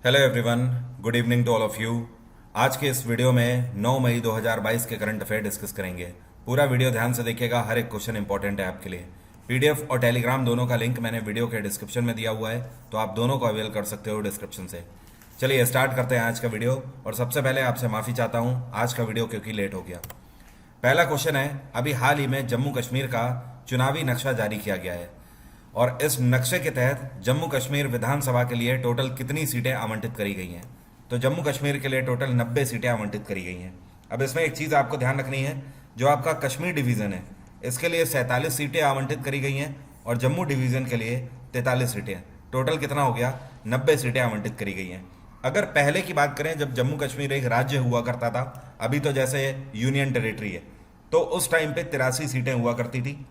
Hello everyone, good evening to all of you. आज के इस वीडियो में 9 मई 2022 के करंट अफेयर डिस्कस करेंगे। पूरा वीडियो ध्यान से देखिएगा, हर एक क्वेश्चन इंपॉर्टेंट है आपके लिए। पीडीएफ और टेलीग्राम दोनों का लिंक मैंने वीडियो के डिस्क्रिप्शन में दिया हुआ है, तो आप दोनों को अवेल कर सकते हो डिस्क्रिप्शन से। चलिए स्टार्ट करते हैं आज का वीडियो। और सबसे पहले आपसे माफ़ी चाहता हूँ आज का वीडियो क्योंकि लेट हो गया। पहला क्वेश्चन है, अभी हाल ही में जम्मू कश्मीर का चुनावी नक्शा जारी किया गया है और इस नक्शे के तहत जम्मू कश्मीर विधानसभा के लिए टोटल कितनी सीटें आवंटित करी गई हैं। तो जम्मू कश्मीर के लिए टोटल 90 सीटें आवंटित करी गई हैं। अब इसमें एक चीज़ आपको ध्यान रखनी है, जो आपका कश्मीर डिवीज़न है इसके लिए 47 सीटें आवंटित करी गई हैं और जम्मू डिवीज़न के लिए 43 सीटें। टोटल कितना हो गया? 90 सीटें आवंटित करी गई हैं। अगर पहले की बात करें, जब जम्मू कश्मीर एक राज्य हुआ करता था, अभी तो जैसे यूनियन टेरिटरी है, तो उस टाइम पे 83 सीटें हुआ करती थी।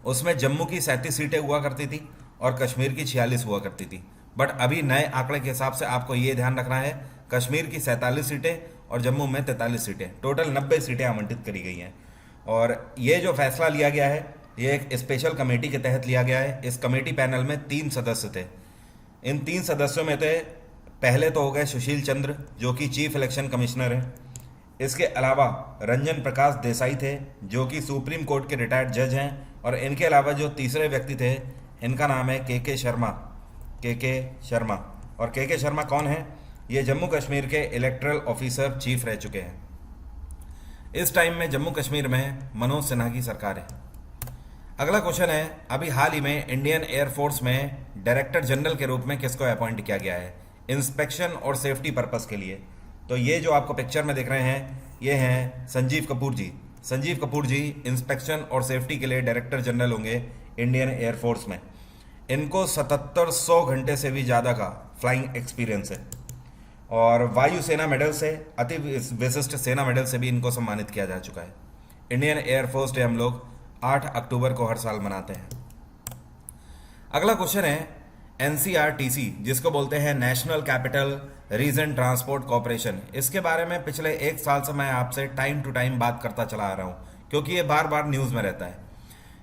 उसमें जम्मू की 37 सीटें हुआ करती थी और कश्मीर की 46 हुआ करती थी। बट अभी नए आंकड़े के हिसाब से आपको ये ध्यान रखना है, कश्मीर की 47 सीटें और जम्मू में 43 सीटें, टोटल 90 सीटें आवंटित करी गई हैं। और ये जो फैसला लिया गया है, ये एक स्पेशल कमेटी के तहत लिया गया है। इस कमेटी पैनल में 3 सदस्य थे। इन 3 सदस्यों में थे, पहले तो हो गए सुशील चंद्र, जो कि चीफ इलेक्शन कमिश्नर हैं। इसके अलावा रंजन प्रकाश देसाई थे, जो कि सुप्रीम कोर्ट के रिटायर्ड जज हैं। और इनके अलावा जो तीसरे व्यक्ति थे, इनका नाम है के शर्मा। शर्मा। और के शर्मा कौन है? ये जम्मू कश्मीर के इलेक्टरल ऑफिसर चीफ रह चुके हैं। इस टाइम में जम्मू कश्मीर में मनोज सिन्हा की सरकार है। अगला क्वेश्चन है, अभी हाल ही में इंडियन एयरफोर्स में डायरेक्टर जनरल के रूप में किसको अपॉइंट किया गया है इंस्पेक्शन और सेफ्टी पर्पस के लिए? तो ये जो आपको पिक्चर में दिख रहे हैं, ये हैं संजीव कपूर जी। संजीव कपूर जी इंस्पेक्शन और सेफ्टी के लिए डायरेक्टर जनरल होंगे इंडियन एयरफोर्स में। इनको 7700 घंटे से भी ज़्यादा का फ्लाइंग एक्सपीरियंस है और वायुसेना मेडल से, अति विशिष्ट सेना मेडल से भी इनको सम्मानित किया जा चुका है। इंडियन एयरफोर्स डे हम लोग 8 अक्टूबर को हर साल मनाते हैं। अगला क्वेश्चन है, एनसीआरटीसी जिसको बोलते हैं national capital region transport corporation, इसके बारे में पिछले 1 साल से मैं आपसे टाइम टू टाइम बात करता चला आ रहा हूँ, क्योंकि ये बार बार न्यूज़ में रहता है।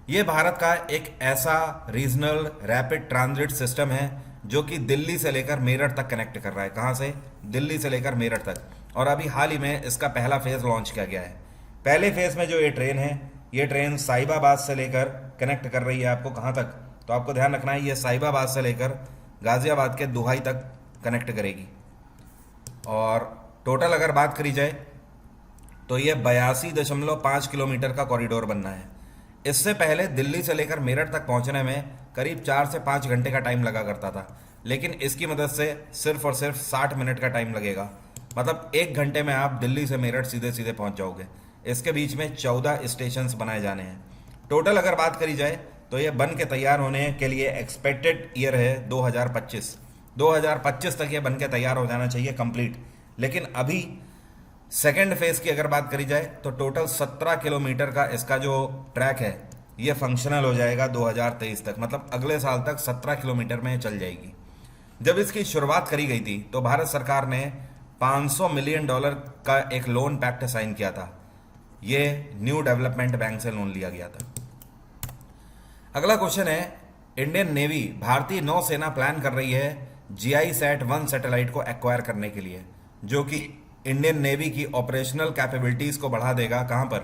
ये भारत का एक ऐसा रीजनल रैपिड ट्रांजिट सिस्टम है जो कि दिल्ली से लेकर मेरठ तक कनेक्ट कर रहा है। कहाँ से? दिल्ली से लेकर मेरठ तक। और अभी हाल ही में इसका पहला फेज लॉन्च किया गया है। पहले फेज में जो ये ट्रेन है, ये ट्रेन साहिबाबाद से लेकर कनेक्ट कर रही है आपको कहाँ तक? तो आपको ध्यान रखना है, ये साहिबाबाद से लेकर गाजियाबाद के दुहाई तक कनेक्ट करेगी। और टोटल अगर बात करी जाए तो ये 82.5 किलोमीटर का कॉरिडोर बनना है। इससे पहले दिल्ली से लेकर मेरठ तक पहुंचने में करीब 4 से 5 घंटे का टाइम लगा करता था, लेकिन इसकी मदद से सिर्फ और सिर्फ 60 मिनट का टाइम लगेगा। मतलब 1 घंटे में आप दिल्ली से मेरठ सीधे सीधे पहुंच जाओगे। इसके बीच में 14 स्टेशंस बनाए जाने हैं। टोटल अगर बात करी जाए तो ये बन के तैयार होने के लिए एक्सपेक्टेड ईयर है 2025। 2025 तक ये बन के तैयार हो जाना चाहिए कंप्लीट। लेकिन अभी सेकेंड फेज की अगर बात करी जाए तो टोटल 17 किलोमीटर का इसका जो ट्रैक है, ये फंक्शनल हो जाएगा 2023 तक। मतलब अगले साल तक 17 किलोमीटर में चल जाएगी। जब इसकी शुरुआत करी गई थी तो भारत सरकार ने $500 मिलियन का एक लोन पैक्ट साइन किया था। ये न्यू डेवलपमेंट बैंक से लोन लिया गया था। अगला क्वेश्चन है, इंडियन नेवी भारतीय नौसेना प्लान कर रही है GISAT-1 सैटेलाइट को एक्वायर करने के लिए, जो कि इंडियन नेवी की ऑपरेशनल कैपेबिलिटीज़ को बढ़ा देगा। कहाँ पर?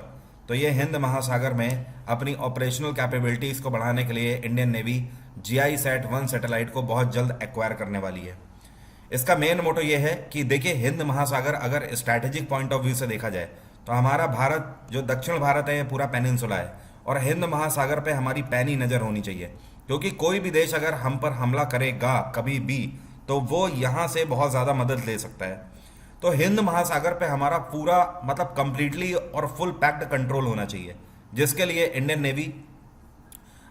तो ये हिंद महासागर में अपनी ऑपरेशनल कैपेबिलिटीज़ को बढ़ाने के लिए इंडियन नेवी GISAT-1 सैटेलाइट को बहुत जल्द एक्वायर करने वाली है। इसका मेन मोटो ये है कि देखिए, हिंद महासागर अगर स्ट्रैटेजिक पॉइंट ऑफ व्यू से देखा जाए तो हमारा भारत जो दक्षिण भारत है, ये पूरा पेनिनसुला है और हिंद महासागर पे हमारी पैनी नज़र होनी चाहिए, क्योंकि कोई भी देश अगर हम पर हमला करेगा कभी भी तो वो यहाँ से बहुत ज़्यादा मदद ले सकता है। तो हिंद महासागर पे हमारा पूरा मतलब कंप्लीटली और फुल पैक्ड कंट्रोल होना चाहिए, जिसके लिए इंडियन नेवी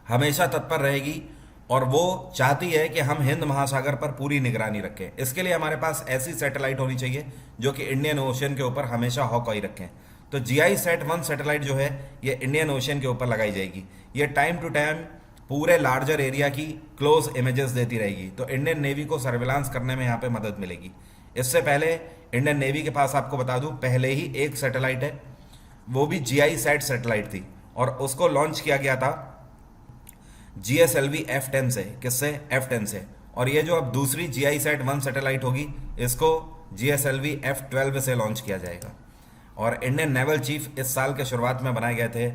हमेशा तत्पर रहेगी और वो चाहती है कि हम हिंद महासागर पर पूरी निगरानी रखें। इसके लिए हमारे पास ऐसी सैटेलाइट होनी चाहिए जो कि इंडियन ओशन के ऊपर हमेशा हॉकआई रखें। तो GISAT-1 सैटेलाइट जो है ये इंडियन ओशन के ऊपर लगाई जाएगी। ये टाइम टू टाइम पूरे लार्जर एरिया की क्लोज इमेजेस देती रहेगी, तो इंडियन नेवी को सर्विलांस करने में यहाँ पे मदद मिलेगी। इससे पहले इंडियन नेवी के पास आपको बता दूं पहले ही एक सैटेलाइट है, वो भी GISAT सैटेलाइट थी और उसको लॉन्च किया गया था GSLV F10 से। किससे? F10 से। और ये जो अब दूसरी GISAT-1 सैटेलाइट होगी, इसको GSLV F-12 से लॉन्च किया जाएगा। और इंडियन नेवल चीफ इस साल के शुरुआत में बनाए गए थे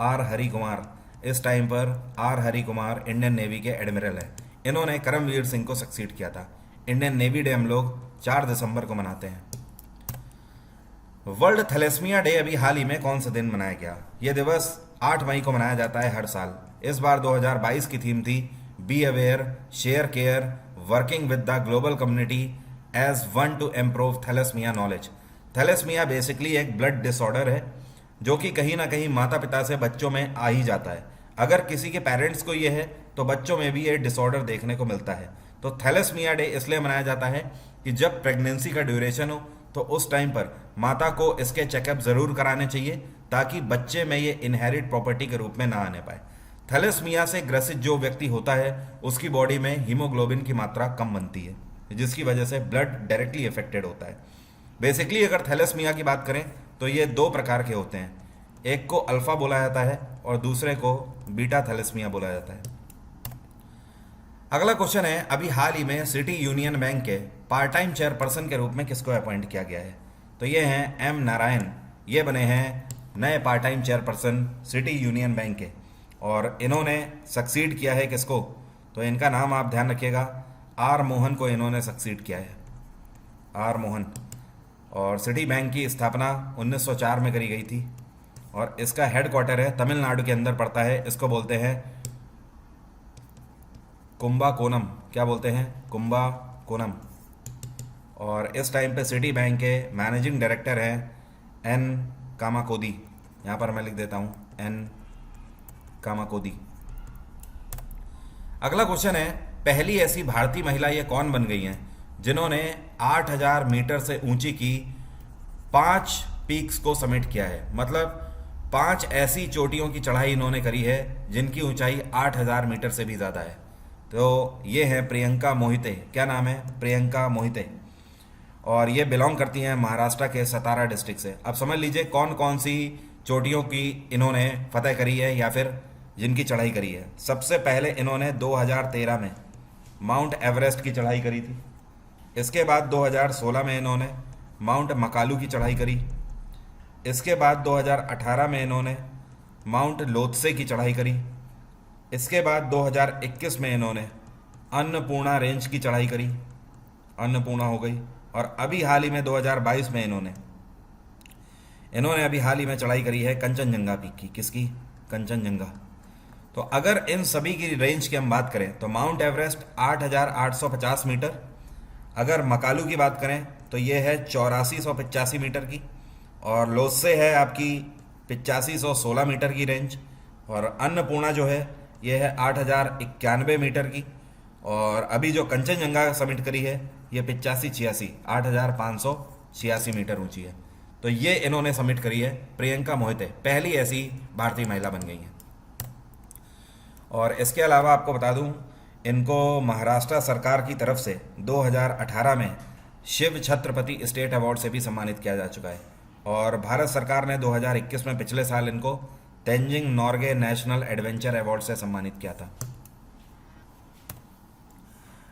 आर हरि कुमार। इस टाइम पर R Hari Kumar Indian Navy के एडमिरल हैं। इन्होंने करमवीर सिंह को सक्सीड किया था। इंडियन नेवी डे हम लोग 4 दिसंबर को मनाते हैं। वर्ल्ड थैलेसीमिया डे अभी हाल ही में कौन सा दिन मनाया गया? यह दिवस 8 मई को मनाया जाता है हर साल। इस बार 2022 की थीम थी be aware, share care, working with the global community as one to improve thalassemia knowledge. Thalassemia basically एक ब्लड डिसऑर्डर है जो कि कहीं ना कहीं माता पिता से बच्चों में आ ही जाता है। अगर किसी के पेरेंट्स को ये है तो बच्चों में भी ये डिसऑर्डर देखने को मिलता है। तो थैलेसीमिया डे इसलिए मनाया जाता है कि जब प्रेगनेंसी का ड्यूरेशन हो तो उस टाइम पर माता को इसके चेकअप जरूर कराने चाहिए ताकि बच्चे में ये इनहेरिट प्रॉपर्टी के रूप में ना आने पाए। थैलेसीमिया से ग्रसित जो व्यक्ति होता है उसकी बॉडी में हीमोग्लोबिन की मात्रा कम बनती है, जिसकी वजह से ब्लड डायरेक्टली अफेक्टेड होता है। बेसिकली अगर थैलेसीमिया की बात करें तो ये 2 प्रकार के होते हैं, एक को अल्फा बोला जाता है और दूसरे को बीटा थैलेसीमिया बोला जाता है। अगला क्वेश्चन है, अभी हाल ही में सिटी यूनियन बैंक के पार्ट टाइम चेयरपर्सन के रूप में किसको अपॉइंट किया गया है? तो ये हैं M नारायण। ये बने हैं नए part time chairperson city union bank के और इन्होंने सक्सीड किया है किसको? तो इनका नाम आप ध्यान रखिएगा, R मोहन को इन्होंने सक्सीड किया है, R मोहन। और सिटी बैंक की स्थापना 1904 में करी गई थी और इसका हेडक्वार्टर है तमिलनाडु के अंदर पड़ता है। इसको बोलते हैं कुंबाकोनम। क्या बोलते हैं? कुंबाकोनम। और इस टाइम पे सिटी बैंक के मैनेजिंग डायरेक्टर हैं N कामाकोदी। यहाँ पर मैं लिख देता हूँ N कामाकोदी। अगला क्वेश्चन है, पहली ऐसी भारतीय महिला ये कौन बन गई हैं जिन्होंने 8000 मीटर से ऊंची की 5 पीक्स को समिट किया है? मतलब 5 ऐसी चोटियों की चढ़ाई इन्होंने करी है जिनकी ऊंचाई 8000 मीटर से भी ज़्यादा है। तो ये है प्रियंका मोहिते। क्या नाम है? प्रियंका मोहिते। और ये बिलोंग करती हैं महाराष्ट्र के सतारा डिस्ट्रिक्ट से। अब समझ लीजिए कौन कौन सी चोटियों की इन्होंने फतह करी है या फिर जिनकी चढ़ाई करी है। सबसे पहले इन्होंने 2013 में माउंट एवरेस्ट की चढ़ाई करी थी। इसके बाद 2016 में इन्होंने माउंट मकालू की चढ़ाई करी। इसके बाद 2018 में इन्होंने माउंट लोत्से की चढ़ाई करी। इसके बाद 2021 में इन्होंने अन्नपूर्णा रेंज की चढ़ाई करी, अन्नपूर्णा हो गई। और अभी हाल ही में 2022 में इन्होंने अभी हाल ही में चढ़ाई करी है कंचनजंगा पीक की। किसकी? कंचनजंगा। तो अगर इन सभी की रेंज की हम बात करें तो माउंट एवरेस्ट 8850 मीटर, अगर मकालू की बात करें तो ये है 8485 मीटर की, और लोत्से है आपकी 8516 मीटर की रेंज, और अन्नपूर्णा जो है ये है 8091 मीटर की, और अभी जो कंचनजंगा समिट करी है ये 8586 मीटर ऊंची है। तो ये इन्होंने समिट करी है। प्रियंका मोहिते पहली ऐसी भारतीय महिला बन गई हैं। और इसके अलावा आपको बता दूं, इनको महाराष्ट्र सरकार की तरफ से 2018 में शिव छत्रपति स्टेट अवार्ड से भी सम्मानित किया जा चुका है। और भारत सरकार ने 2021 में पिछले साल इनको Tenzing Norgay national adventure award से सम्मानित किया था।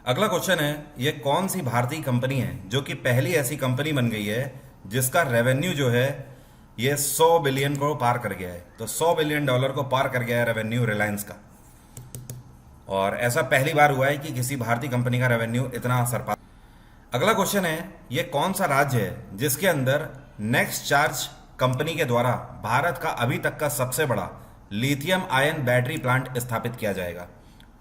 अगला क्वेश्चन है, ये कौन सी भारतीय कंपनी है जो कि पहली ऐसी कंपनी बन गई है जिसका रेवेन्यू जो है ये 100 बिलियन को पार कर गया है? तो 100 बिलियन डॉलर को पार कर गया है रेवेन्यू रिलायंस का। और ऐसा पहली बार हुआ है कि किसी भारतीय कंपनी का रेवेन्यू इतना सरपास। अगला क्वेश्चन है, ये कौन सा राज्य है जिसके अंदर नेक्स्ट चार्ज कंपनी के द्वारा भारत का अभी तक का सबसे बड़ा लिथियम आयन बैटरी प्लांट स्थापित किया जाएगा?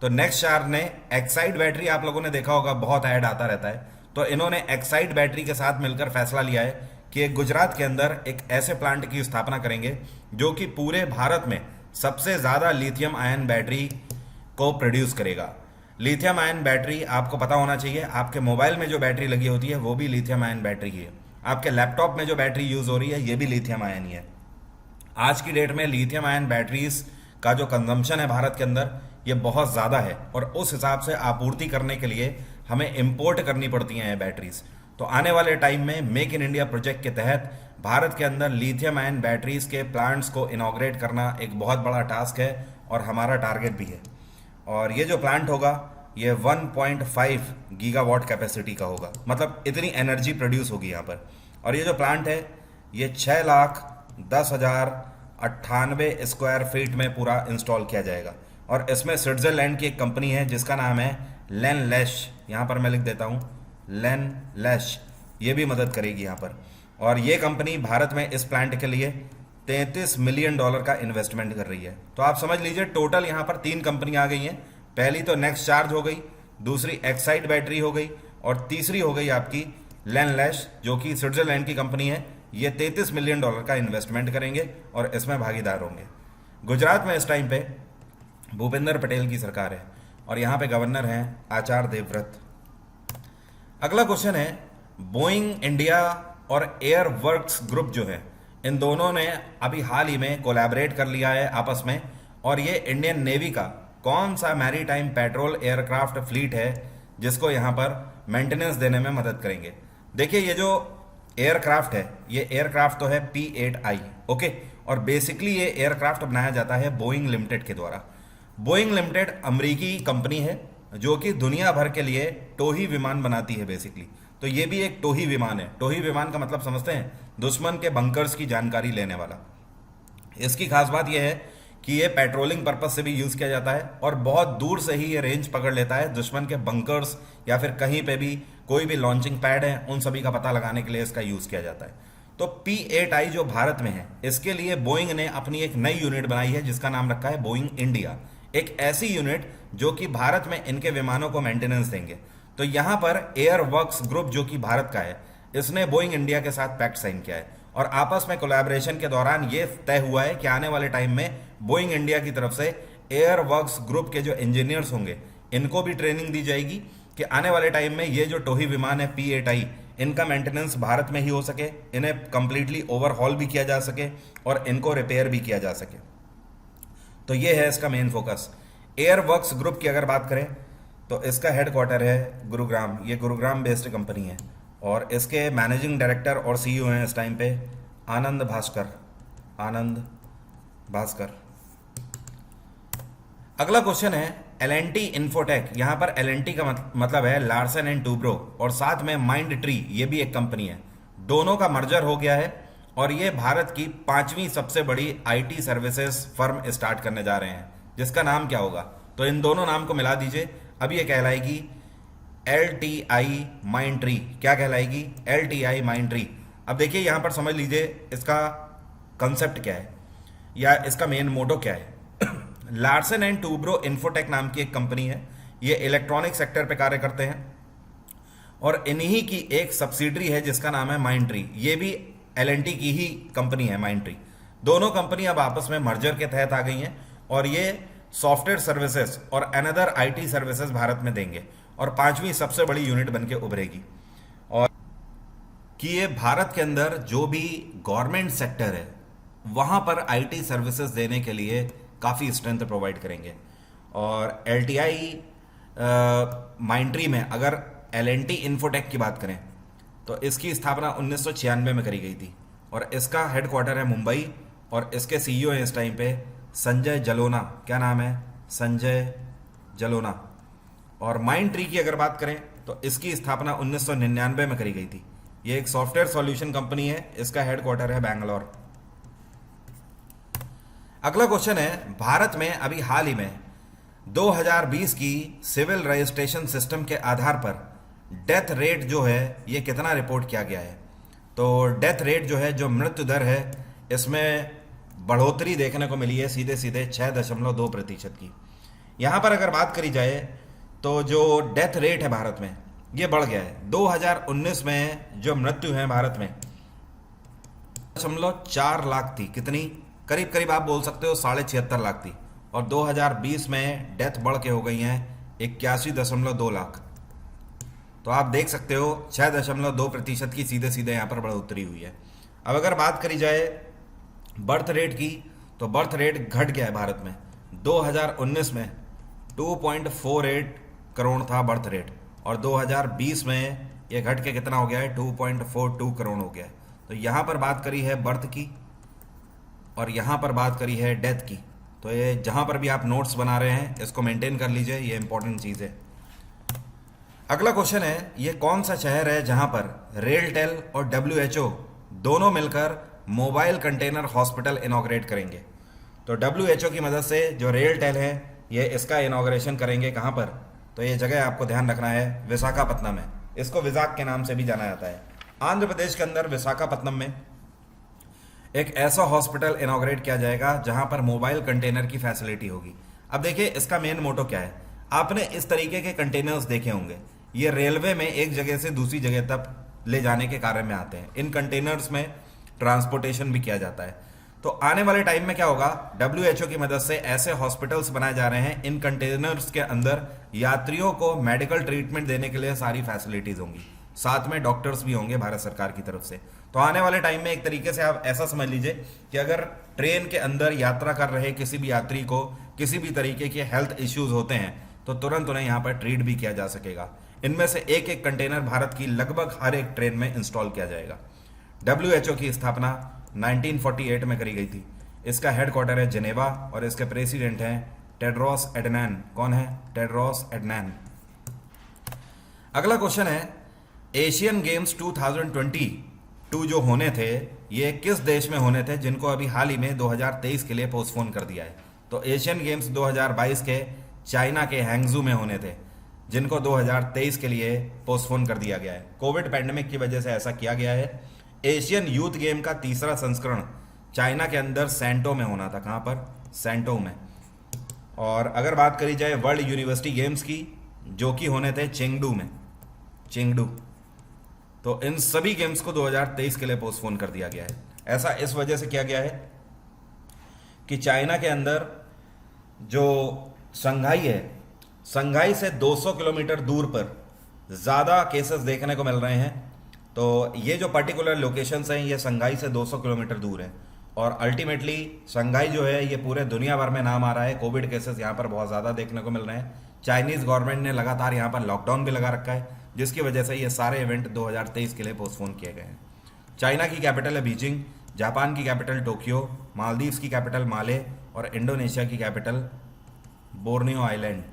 तो नेक्स्ट चार्ज ने एक्साइड बैटरी, आप लोगों ने देखा होगा बहुत ऐड आता रहता है, तो इन्होंने एक्साइड बैटरी के साथ मिलकर फैसला लिया है कि गुजरात के अंदर एक ऐसे प्लांट की स्थापना करेंगे जो कि पूरे भारत में सबसे ज्यादा लिथियम आयन बैटरी को प्रोड्यूस करेगा। लिथियम आयन बैटरी आपको पता होना चाहिए, आपके मोबाइल में जो बैटरी लगी होती है वो भी लिथियम आयन बैटरी ही है। आपके लैपटॉप में जो बैटरी यूज हो रही है ये भी लिथियम आयन ही है। आज की डेट में लिथियम आयन बैटरीज का जो कंजम्पशन है भारत के अंदर ये बहुत ज़्यादा है, और उस हिसाब से आपूर्ति करने के लिए हमें इंपोर्ट करनी पड़ती हैं ये बैटरीज। तो आने वाले टाइम में मेक इन इंडिया प्रोजेक्ट के तहत भारत के अंदर लिथियम आयन बैटरीज के प्लांट्स को इनॉग्रेट करना एक बहुत बड़ा टास्क है और हमारा टारगेट भी है। और ये जो प्लांट होगा ये 1.5 गीगावाट कैपेसिटी का होगा, मतलब इतनी एनर्जी प्रोड्यूस होगी यहाँ पर। और ये जो प्लांट है ये 6,10,098 स्क्वायर फीट में पूरा इंस्टॉल किया जाएगा। और इसमें स्विट्जरलैंड की एक कंपनी है जिसका नाम है लैनलैश, यहाँ पर मैं लिख देता हूँ लैनलैश, ये भी मदद करेगी यहाँ पर। और ये कंपनी भारत में इस प्लांट के लिए $33 मिलियन का इन्वेस्टमेंट कर रही है। तो आप समझ लीजिए टोटल यहाँ पर 3 कंपनियाँ आ गई हैं। पहली तो नेक्स्ट चार्ज हो गई, दूसरी एक्साइड बैटरी हो गई, और तीसरी हो गई आपकी लैनलैश जो कि स्विट्जरलैंड की कंपनी है। ये $33 मिलियन का इन्वेस्टमेंट करेंगे और इसमें भागीदार होंगे। गुजरात में इस टाइम पे भूपेंद्र पटेल की सरकार है और यहाँ पे गवर्नर हैं आचार्य देवव्रत। अगला क्वेश्चन है, बोइंग इंडिया और एयर वर्क्स ग्रुप जो है, इन दोनों ने अभी हाल ही में कोलैबोरेट कर लिया है आपस में, और ये इंडियन नेवी का कौन सा मैरीटाइम पेट्रोल एयरक्राफ्ट फ्लीट है जिसको यहाँ पर मेंटेनेंस देने में मदद करेंगे। देखिए ये जो एयरक्राफ्ट है, ये एयरक्राफ्ट तो है P-8I, ओके, और बेसिकली ये एयरक्राफ्ट बनाया जाता है बोइंग लिमिटेड के द्वारा। बोइंग लिमिटेड अमरीकी कंपनी है जो कि दुनिया भर के लिए टोही विमान बनाती है बेसिकली। तो ये भी एक टोही विमान है। टोही विमान का मतलब समझते हैं, दुश्मन के बंकर्स की जानकारी लेने वाला। इसकी खास बात यह है कि ये पेट्रोलिंग पर्पज से भी यूज़ किया जाता है और बहुत दूर से ही ये रेंज पकड़ लेता है दुश्मन के बंकर्स या फिर कहीं पे भी कोई भी लॉन्चिंग पैड है उन सभी का पता लगाने के लिए इसका यूज़ किया जाता है। तो P-8I जो भारत में है, इसके लिए बोइंग ने अपनी एक नई यूनिट बनाई है जिसका नाम रखा है बोइंग इंडिया, एक ऐसी यूनिट जो कि भारत में इनके विमानों को मेंटेनेंस देंगे। तो यहाँ पर एयर वर्क्स ग्रुप जो कि भारत का है, इसने बोइंग इंडिया के साथ पैक्ट साइन किया है और आपस में कोलैबोरेशन के दौरान ये तय हुआ है कि आने वाले टाइम में बोइंग इंडिया की तरफ से एयर वर्क्स ग्रुप के जो इंजीनियर्स होंगे इनको भी ट्रेनिंग दी जाएगी कि आने वाले टाइम में ये जो टोही विमान है P-8I, इनका मेंटेनेंस भारत में ही हो सके, इन्हें कंप्लीटली ओवरहॉल भी किया जा सके और इनको रिपेयर भी किया जा सके। तो ये है इसका main focus. Air works group की अगर बात करें तो इसका हेडक्वार्टर है गुरुग्राम, ये गुरुग्राम बेस्ड कंपनी है और इसके मैनेजिंग डायरेक्टर और CEO हैं इस टाइम पे आनंद भास्कर। अगला क्वेश्चन है L&T इन्फोटेक। यहाँ पर L&T का मतलब है लार्सन एंड टूब्रो, और साथ में माइंड ट्री, ये भी एक कंपनी है। दोनों का मर्जर हो गया है और ये भारत की 5वीं सबसे बड़ी IT सर्विसेज फर्म स्टार्ट करने जा रहे हैं जिसका नाम क्या होगा। तो इन दोनों नाम को मिला दीजिए, अब ये कहलाएगी LTI माइंड ट्री। क्या कहलाएगी? LTI mind tree. अब देखिए यहाँ पर समझ लीजिए इसका कंसेप्ट क्या है या इसका मेन मोटो क्या है। लार्सन एंड टूब्रो इन्फोटेक नाम की एक कंपनी है, ये इलेक्ट्रॉनिक सेक्टर पे कार्य करते हैं और इन्हीं की एक सब्सिडरी है जिसका नाम है माइंड ट्री। ये भी L&T की ही कंपनी है माइंड ट्री। दोनों कंपनी अब आपस में मर्जर के तहत आ गई हैं और ये सॉफ्टवेयर सर्विसेज और अनदर IT सर्विसेज भारत में देंगे और 5वीं सबसे बड़ी यूनिट बनके उभरेगी। और कि ये भारत के अंदर जो भी गवर्नमेंट सेक्टर है वहाँ पर IT सर्विसेज देने के लिए काफ़ी स्ट्रेंथ प्रोवाइड करेंगे। और LTI माइंड ट्री में अगर L&T इन्फोटेक की बात करें तो इसकी स्थापना 1996 में करी गई थी और इसका हेडक्वार्टर है मुंबई और इसके CEO हैं इस टाइम पे संजय जलोना। क्या नाम है? संजय जलोना। और माइंड ट्री की अगर बात करें तो इसकी स्थापना 1999 में करी गई थी। ये एक सॉफ्टवेयर सॉल्यूशन कंपनी है, इसका हेडक्वार्टर है बैंगलोर। अगला क्वेश्चन है, भारत में अभी हाल ही में 2020 की सिविल रजिस्ट्रेशन सिस्टम के आधार पर डेथ रेट जो है ये कितना रिपोर्ट किया गया है। तो डेथ रेट जो है, जो मृत्यु दर है, इसमें बढ़ोतरी देखने को मिली है सीधे सीधे 6.2% की। यहाँ पर अगर बात करी जाए तो जो डेथ रेट है भारत में ये बढ़ गया है। 2019 में जो मृत्यु है भारत में 4 लाख थी, कितनी करीब करीब आप बोल सकते हो 76.5 लाख थी, और 2020 में डेथ बढ़ के हो गई हैं 81.2 लाख। तो आप देख सकते हो 6.2% की सीधे सीधे यहाँ पर बढ़ोतरी हुई है। अब अगर बात करी जाए बर्थ रेट की तो बर्थ रेट घट गया है भारत में। 2019 में 2.48 करोड़ था बर्थ रेट और 2020 में ये घट के कितना हो गया है? 2.42 करोड़ हो गया है। तो यहाँ पर बात करी है बर्थ की और यहाँ पर बात करी है डेथ की। तो ये जहाँ पर भी आप नोट्स बना रहे हैं इसको मेंटेन कर लीजिए, ये इंपॉर्टेंट चीज़ है। अगला क्वेश्चन है, ये कौन सा शहर है जहां पर रेलटेल और WHO दोनों मिलकर मोबाइल कंटेनर हॉस्पिटल इनॉग्रेट करेंगे। तो WHO की मदद से जो रेलटेल है ये इसका इनॉग्रेशन करेंगे कहां पर, तो ये जगह आपको ध्यान रखना है, विशाखापत्तनम है। इसको विशाख के नाम से भी जाना जाता है। आंध्र प्रदेश के अंदर विशाखापत्तनम में एक ऐसा हॉस्पिटल इनॉग्रेट किया जाएगा जहां पर मोबाइल कंटेनर की फैसिलिटी होगी। अब देखिए इसका मेन मोटो क्या है। आपने इस तरीके के कंटेनर्स देखे होंगे, ये रेलवे में एक जगह से दूसरी जगह तक ले जाने के कार्य में आते हैं। इन कंटेनर्स में ट्रांसपोर्टेशन भी किया जाता है। तो आने वाले टाइम में क्या होगा, WHO की मदद से ऐसे हॉस्पिटल्स बनाए जा रहे हैं, इन कंटेनर्स के अंदर यात्रियों को मेडिकल ट्रीटमेंट देने के लिए सारी फैसिलिटीज होंगी, साथ में डॉक्टर्स भी होंगे भारत सरकार की तरफ से। तो आने वाले टाइम में एक तरीके से आप ऐसा समझ लीजिए कि अगर ट्रेन के अंदर यात्रा कर रहे किसी भी यात्री को किसी भी तरीके के हेल्थ इश्यूज होते हैं तो तुरंत उन्हें यहाँ पर ट्रीट भी किया जा सकेगा। इनमें से एक एक कंटेनर भारत की लगभग हर एक ट्रेन में इंस्टॉल किया जाएगा। WHO की स्थापना 1948 में करी गई थी। इसका हेडक्वार्टर है जिनेवा और इसके प्रेसिडेंट हैं टेड्रोस एडनैन। कौन है? टेड्रोस एडनैन। अगला क्वेश्चन है, एशियन गेम्स 2022 जो होने थे ये किस देश में होने थे, जिनको अभी हाल ही में 2023 के लिए पोस्टपोन कर दिया है। तो एशियन गेम्स 2022 के चाइना के हैंगजू में होने थे, जिनको 2023 के लिए पोस्टपोन कर दिया गया है। कोविड पैंडेमिक की वजह से ऐसा किया गया है। एशियन यूथ गेम का तीसरा संस्करण चाइना के अंदर सैंटो में होना था। कहां पर? सैंटो में। और अगर बात करी जाए वर्ल्ड यूनिवर्सिटी गेम्स की, जो कि होने थे चेंगडू में, चेंगडू, तो इन सभी गेम्स को 2023 के लिए पोस्टपोन कर दिया गया है। ऐसा इस वजह से किया गया है कि चाइना के अंदर जो संघाई है, संघाई से 200 किलोमीटर दूर पर ज़्यादा केसेस देखने को मिल रहे हैं। तो ये जो पर्टिकुलर लोकेशंस हैं ये संघाई से 200 किलोमीटर दूर है और अल्टीमेटली संघाई जो है ये पूरे दुनिया भर में नाम आ रहा है। कोविड केसेस यहाँ पर बहुत ज़्यादा देखने को मिल रहे हैं। चाइनीज़ गवर्नमेंट ने लगातार यहाँ पर लॉकडाउन भी लगा रखा है, जिसकी वजह से ये सारे इवेंट 2023 के लिए पोस्टपोन किए गए हैं। चाइना की कैपिटल है बीजिंग, जापान की कैपिटल टोक्यो, मालदीव्स की कैपिटल माले और इंडोनेशिया की कैपिटल बोर्नियो आइलैंड।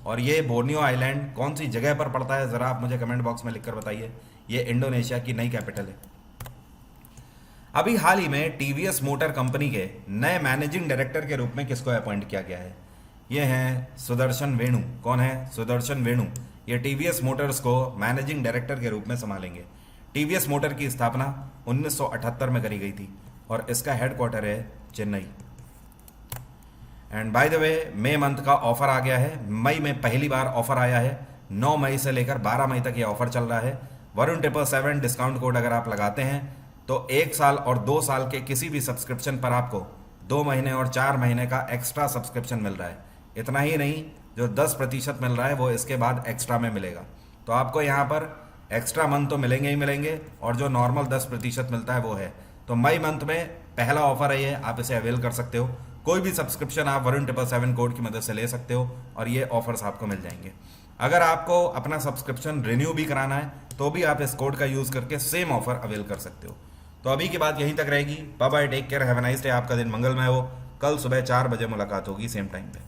और ये बोर्नियो आइलैंड कौन सी जगह पर पड़ता है ज़रा आप मुझे कमेंट बॉक्स में लिखकर बताइए। ये इंडोनेशिया की नई कैपिटल है। अभी हाल ही में टीवीएस मोटर कंपनी के नए मैनेजिंग डायरेक्टर के रूप में किसको अपॉइंट किया गया है? ये हैं सुदर्शन वेणु। कौन है? सुदर्शन वेणु। ये टीवीएस मोटर्स को मैनेजिंग डायरेक्टर के रूप में संभालेंगे। टीवीएस मोटर की स्थापना 1978 में करी गई थी और इसका हेडक्वार्टर है Chennai. And by the way May month का ऑफर आ गया है। मई में पहली बार ऑफर आया है। 9 मई से लेकर 12 मई तक ये ऑफर चल रहा है। वरुण 777 डिस्काउंट कोड अगर आप लगाते हैं तो 1 साल और 2 साल के किसी भी सब्सक्रिप्शन पर आपको 2 महीने और 4 महीने का एक्स्ट्रा सब्सक्रिप्शन मिल रहा है। इतना ही नहीं, जो 10% मिल रहा है वो इसके बाद एक्स्ट्रा में मिलेगा। तो आपको यहाँ पर एक्स्ट्रा मंथ तो मिलेंगे ही मिलेंगे और जो नॉर्मल 10% मिलता है वो है। तो मई मंथ में पहला ऑफर है ये, आप इसे अवेल कर सकते हो। कोई भी सब्सक्रिप्शन आप वरुण 777 कोड की मदद से ले सकते हो और ये ऑफर्स आपको मिल जाएंगे। अगर आपको अपना सब्सक्रिप्शन रिन्यू भी कराना है तो भी आप इस कोड का यूज़ करके सेम ऑफर अवेल कर सकते हो। तो अभी की बात यहीं तक रहेगी। Bye bye, take care, have a nice day. आपका दिन मंगलमय हो। कल सुबह 4 बजे मुलाकात होगी सेम टाइम पे।